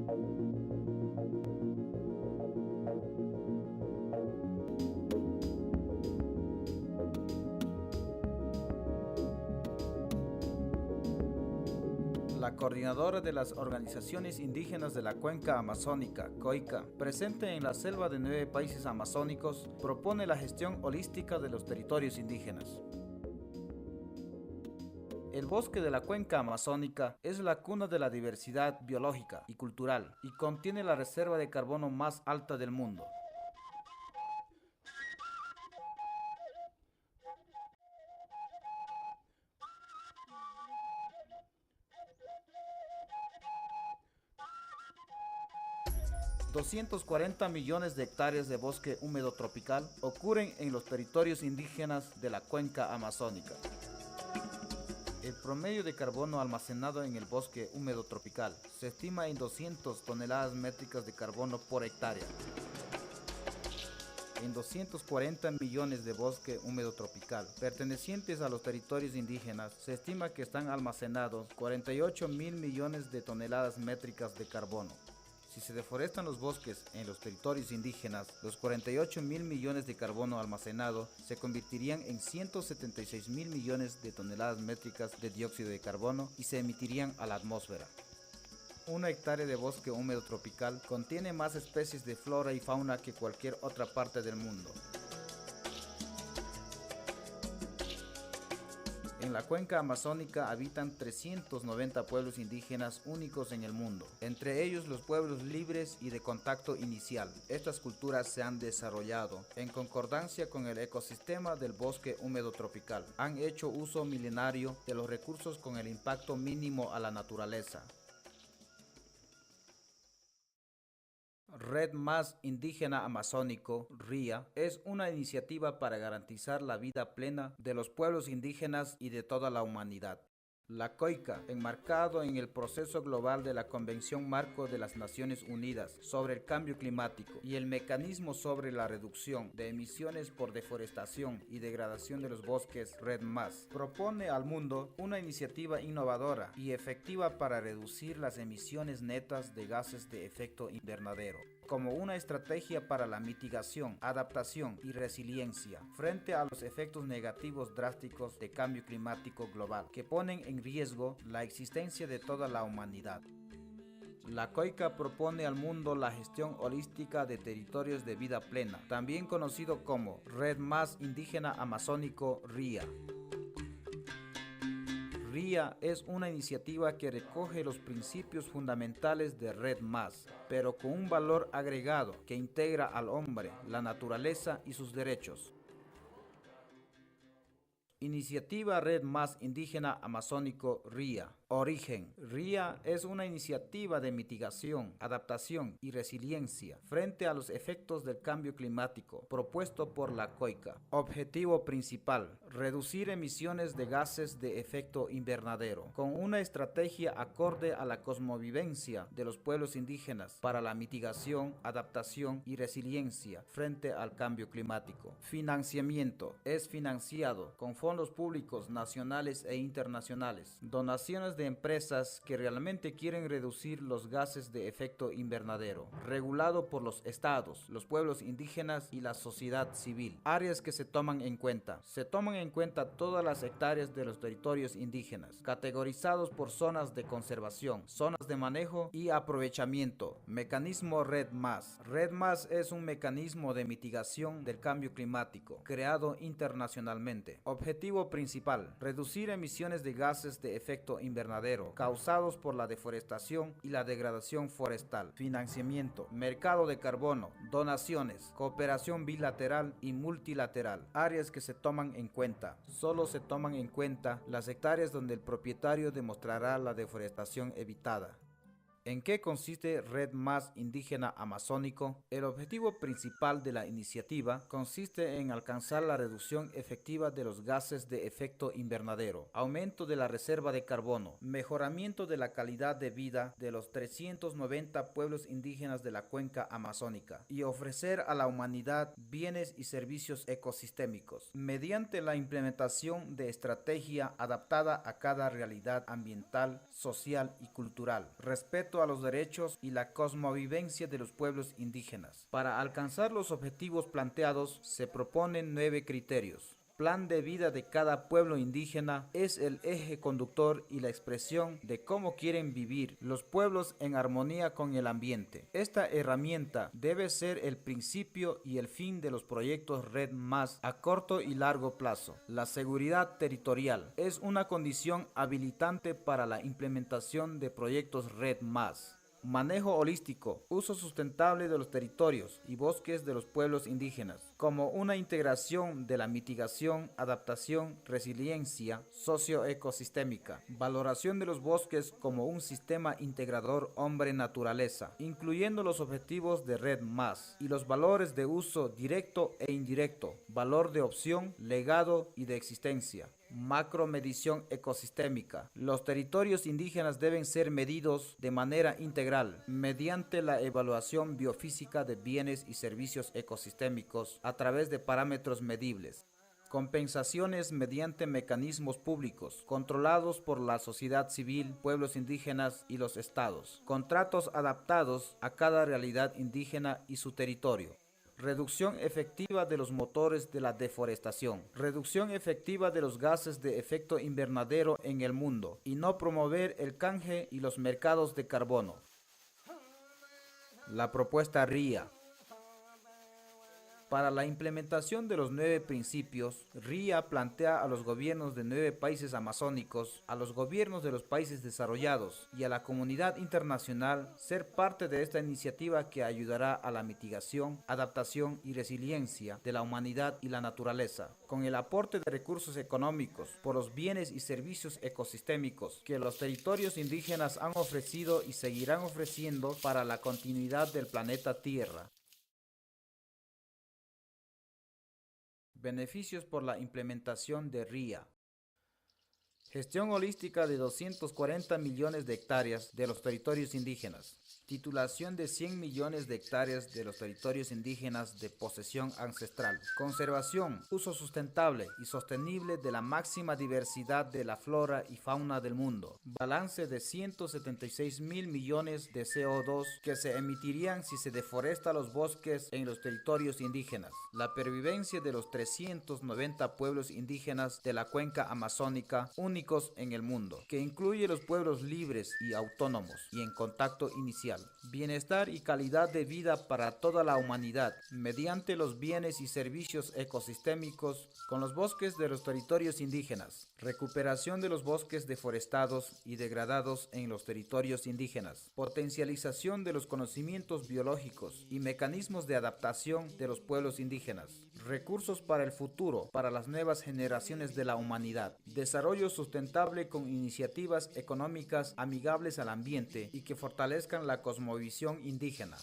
La coordinadora de las organizaciones indígenas de la cuenca amazónica, COICA, presente en la selva de 9 países amazónicos, propone la gestión holística de los territorios indígenas. El bosque de la cuenca amazónica es la cuna de la diversidad biológica y cultural y contiene la reserva de carbono más alta del mundo. $240 millones de hectáreas de bosque húmedo tropical ocurren en los territorios indígenas de la cuenca amazónica. El promedio de carbono almacenado en el bosque húmedo tropical se estima en 200 toneladas métricas de carbono por hectárea. En 240 millones de bosque húmedo tropical pertenecientes a los territorios indígenas se estima que están almacenados 48.000 millones de toneladas métricas de carbono. Si se deforestan los bosques en los territorios indígenas, los 48.000 millones de carbono almacenado se convertirían en 176.000 millones de toneladas métricas de dióxido de carbono y se emitirían a la atmósfera. Una hectárea de bosque húmedo tropical contiene más especies de flora y fauna que cualquier otra parte del mundo. En la cuenca amazónica habitan 390 pueblos indígenas únicos en el mundo, entre ellos los pueblos libres y de contacto inicial. Estas culturas se han desarrollado en concordancia con el ecosistema del bosque húmedo tropical. Han hecho uso milenario de los recursos con el impacto mínimo a la naturaleza. Red Más Indígena Amazónico, RIA, es una iniciativa para garantizar la vida plena de los pueblos indígenas y de toda la humanidad. La COICA, enmarcado en el proceso global de la Convención Marco de las Naciones Unidas sobre el Cambio Climático y el Mecanismo sobre la Reducción de Emisiones por Deforestación y Degradación de los Bosques, Red Más, propone al mundo una iniciativa innovadora y efectiva para reducir las emisiones netas de gases de efecto invernadero, como una estrategia para la mitigación, adaptación y resiliencia frente a los efectos negativos drásticos de cambio climático global que ponen en riesgo la existencia de toda la humanidad. La COICA propone al mundo la gestión holística de territorios de vida plena, también conocido como Red Más Indígena Amazónico, RIA. RIA es una iniciativa que recoge los principios fundamentales de Red Más, pero con un valor agregado que integra al hombre, la naturaleza y sus derechos. Iniciativa Red Más Indígena Amazónico, RIA. Origen. RIA es una iniciativa de mitigación, adaptación y resiliencia frente a los efectos del cambio climático propuesto por la COICA. Objetivo principal: reducir emisiones de gases de efecto invernadero con una estrategia acorde a la cosmovivencia de los pueblos indígenas para la mitigación, adaptación y resiliencia frente al cambio climático. Financiamiento. Es financiado con fondos públicos nacionales e internacionales, donaciones de empresas que realmente quieren reducir los gases de efecto invernadero, regulado por los estados, los pueblos indígenas y la sociedad civil. Áreas que se toman en cuenta. Se toman en cuenta todas las hectáreas de los territorios indígenas, categorizados por zonas de conservación, zonas de manejo y aprovechamiento. Mecanismo Red Más. Red Más es un mecanismo de mitigación del cambio climático, creado internacionalmente. Objetivo principal: reducir emisiones de gases de efecto invernadero causados por la deforestación y la degradación forestal. Financiamiento: mercado de carbono, donaciones, cooperación bilateral y multilateral. Áreas que se toman en cuenta. Solo se toman en cuenta las hectáreas donde el propietario demostrará la deforestación evitada. ¿En qué consiste Red Más Indígena Amazónico? El objetivo principal de la iniciativa consiste en alcanzar la reducción efectiva de los gases de efecto invernadero, aumento de la reserva de carbono, mejoramiento de la calidad de vida de los 390 pueblos indígenas de la cuenca amazónica y ofrecer a la humanidad bienes y servicios ecosistémicos mediante la implementación de estrategia adaptada a cada realidad ambiental, social y cultural, respeto respeto a los derechos y la cosmovivencia de los pueblos indígenas. Para alcanzar los objetivos planteados, se proponen 9 criterios. Plan de vida de cada pueblo indígena es el eje conductor y la expresión de cómo quieren vivir los pueblos en armonía con el ambiente. Esta herramienta debe ser el principio y el fin de los proyectos Red Más a corto y largo plazo. La seguridad territorial es una condición habilitante para la implementación de proyectos Red Más. Manejo holístico, uso sustentable de los territorios y bosques de los pueblos indígenas, como una integración de la mitigación, adaptación, resiliencia socioecosistémica, valoración de los bosques como un sistema integrador hombre-naturaleza, incluyendo los objetivos de Red Más y los valores de uso directo e indirecto, valor de opción, legado y de existencia. Macromedición ecosistémica. Los territorios indígenas deben ser medidos de manera integral mediante la evaluación biofísica de bienes y servicios ecosistémicos a través de parámetros medibles. Compensaciones mediante mecanismos públicos controlados por la sociedad civil, pueblos indígenas y los estados. Contratos adaptados a cada realidad indígena y su territorio. Reducción efectiva de los motores de la deforestación. Reducción efectiva de los gases de efecto invernadero en el mundo y no promover el canje y los mercados de carbono. La propuesta RIA. Para la implementación de los 9 principios, RIA plantea a los gobiernos de 9 países amazónicos, a los gobiernos de los países desarrollados y a la comunidad internacional ser parte de esta iniciativa que ayudará a la mitigación, adaptación y resiliencia de la humanidad y la naturaleza, con el aporte de recursos económicos por los bienes y servicios ecosistémicos que los territorios indígenas han ofrecido y seguirán ofreciendo para la continuidad del planeta Tierra. Beneficios por la implementación de RIA. Gestión holística de 240 millones de hectáreas de los territorios indígenas. Titulación de 100 millones de hectáreas de los territorios indígenas de posesión ancestral. Conservación, uso sustentable y sostenible de la máxima diversidad de la flora y fauna del mundo. Balance de 176 mil millones de CO2 que se emitirían si se deforesta los bosques en los territorios indígenas. La pervivencia de los 390 pueblos indígenas de la cuenca amazónica, únicos en el mundo, que incluye los pueblos libres y autónomos y en contacto inicial. Bienestar y calidad de vida para toda la humanidad, mediante los bienes y servicios ecosistémicos con los bosques de los territorios indígenas. Recuperación de los bosques deforestados y degradados en los territorios indígenas. Potencialización de los conocimientos biológicos y mecanismos de adaptación de los pueblos indígenas. Recursos para el futuro, para las nuevas generaciones de la humanidad. Desarrollo sustentable con iniciativas económicas amigables al ambiente y que fortalezcan la cosmovisión indígena.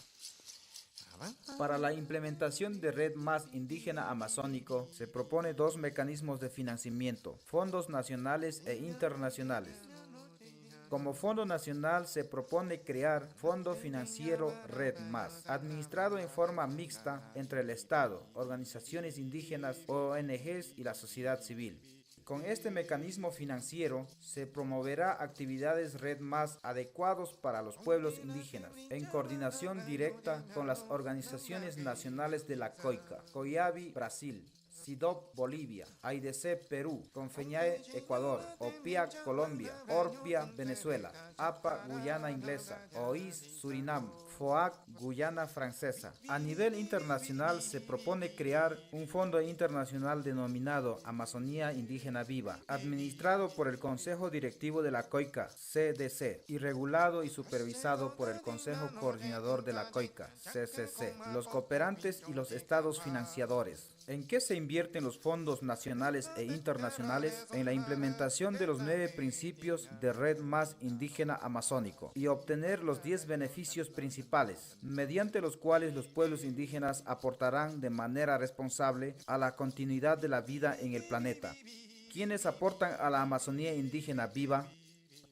Para la implementación de Red Más Indígena Amazónico, se propone 2 mecanismos de financiamiento, fondos nacionales e internacionales. Como fondo nacional se propone crear Fondo Financiero Red Más, administrado en forma mixta entre el Estado, organizaciones indígenas, ONGs y la sociedad civil. Con este mecanismo financiero se promoverá actividades Red Más adecuados para los pueblos indígenas, en coordinación directa con las organizaciones nacionales de la COICA, COIABI Brasil, SIDOP Bolivia, AIDC Perú, Confeñae Ecuador, OPIAC Colombia, ORPIA Venezuela, APA Guyana Inglesa, OIS Surinam, FOAC Guyana Francesa. A nivel internacional se propone crear un fondo internacional denominado Amazonía Indígena Viva, administrado por el Consejo Directivo de la COICA, CDC, y regulado y supervisado por el Consejo Coordinador de la COICA, CCC, los cooperantes y los estados financiadores. ¿En qué se invierten los fondos nacionales e internacionales? En la implementación de los 9 principios de Red Más Indígena Amazónico y obtener los 10 beneficios principales, mediante los cuales los pueblos indígenas aportarán de manera responsable a la continuidad de la vida en el planeta. ¿Quiénes aportan a la Amazonía Indígena Viva?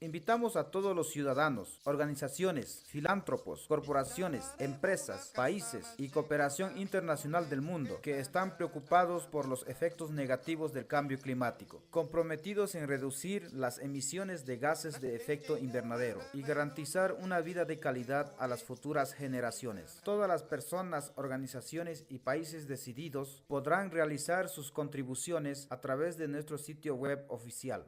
Invitamos a todos los ciudadanos, organizaciones, filántropos, corporaciones, empresas, países y cooperación internacional del mundo que están preocupados por los efectos negativos del cambio climático, comprometidos en reducir las emisiones de gases de efecto invernadero y garantizar una vida de calidad a las futuras generaciones. Todas las personas, organizaciones y países decididos podrán realizar sus contribuciones a través de nuestro sitio web oficial.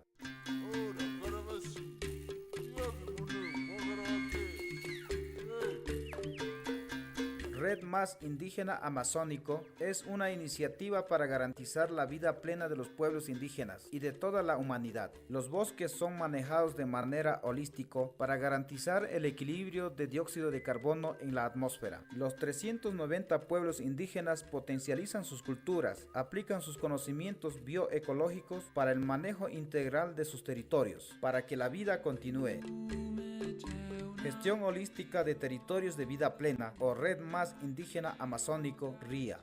Red Más Indígena Amazónico es una iniciativa para garantizar la vida plena de los pueblos indígenas y de toda la humanidad. Los bosques son manejados de manera holística para garantizar el equilibrio de dióxido de carbono en la atmósfera. Los 390 pueblos indígenas potencializan sus culturas, aplican sus conocimientos bioecológicos para el manejo integral de sus territorios, para que la vida continúe. Gestión holística de territorios de vida plena o Red Más Indígena Amazónico RIA.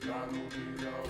Claro,